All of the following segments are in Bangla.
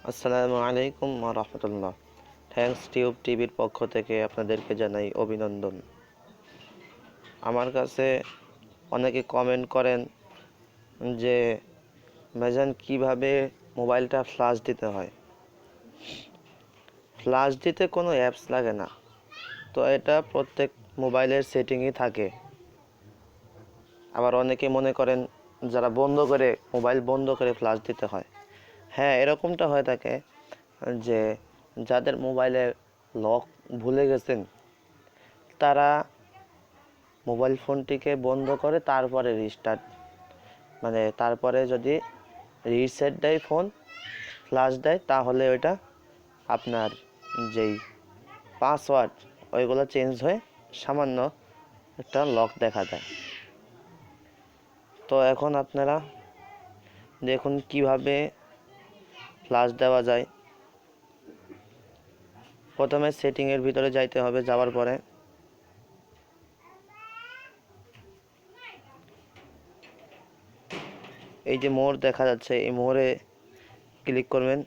আসসালামু আলাইকুম ওয়া রাহমাতুল্লাহ। থ্যাঙ্কস টিউব টিভির পক্ষ থেকে আপনাদেরকে জানাই অভিনন্দন। আমার কাছে অনেকে কমেন্ট করেন যে ভাইজান কিভাবে মোবাইলটা ফ্লাশ দিতে হয়। ফ্লাশ দিতে কোনো অ্যাপস লাগে না, তো এটা প্রত্যেক মোবাইলের সেটিংই থাকে। আবার অনেকে মনে করেন যারা মোবাইল বন্ধ করে ফ্লাশ দিতে হয়। হ্যাঁ, এরকমটা হয়ে থাকে যে যাদের মোবাইলে লক ভুলে গেছেন তারা মোবাইল ফোনটিকে বন্ধ করে তারপরে তারপরে যদি রিসেট দেয়, ফোন ফ্লাশ দেয়, তাহলে ওইটা আপনার যেই পাসওয়ার্ড ওইগুলো চেঞ্জ হয়ে সামান্য একটা লক দেখা দেয়। তো এখন আপনারা দেখুন কিভাবে ফ্লাশ দেওয়া যায়। প্রথমে সেটিংয়ের ভিতরে যাইতে হবে। যাওয়ার পরে এই যে মোর দেখা যাচ্ছে, এই মোরে ক্লিক করবেন।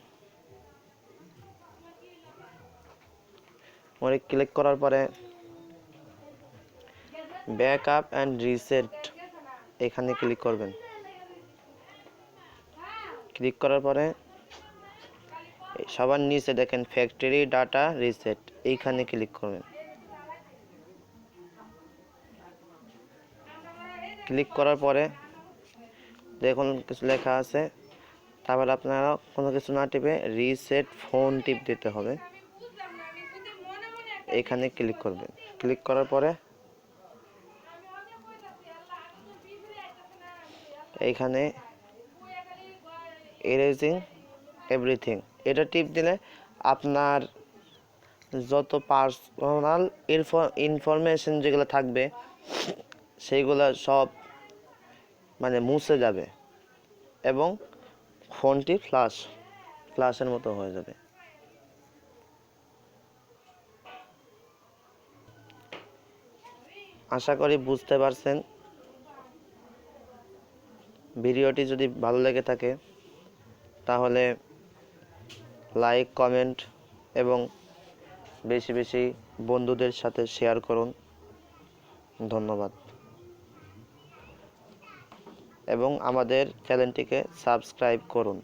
মোরে ক্লিক করার পরে ব্যাকআপ অ্যান্ড রিসেট এখানে ক্লিক করবেন। ক্লিক করার পরে সবার নিচে দেখেন ফ্যাক্টরি ডাটা রিসেট, এইখানে ক্লিক করবেন। ক্লিক করার পরে দেখুন কিছু লেখা আছে, তারপর আপনারা কোনো কিছু না টিপে রিসেট ফোন টিপ দিতে হবে। এখানে ক্লিক করবেন। ক্লিক করার পরে এইখানে এরেজিং এভরিথিং এটা টিপ দিলে আপনার যত পার্সোনাল ইনফরমেশন যেগুলো থাকবে সেইগুলো সব মুছে যাবে এবং ফোনটি ফ্ল্যাশের মতো হয়ে যাবে। আশা করি বুঝতে পারছেন। ভিডিওটি যদি ভালো লেগে থাকে তাহলে লাইক, কমেন্ট এবং বেশি বেশি বন্ধুদের সাথে শেয়ার করুন। ধন্যবাদ। এবং আমাদের চ্যানেলটিকে সাবস্ক্রাইব করুন।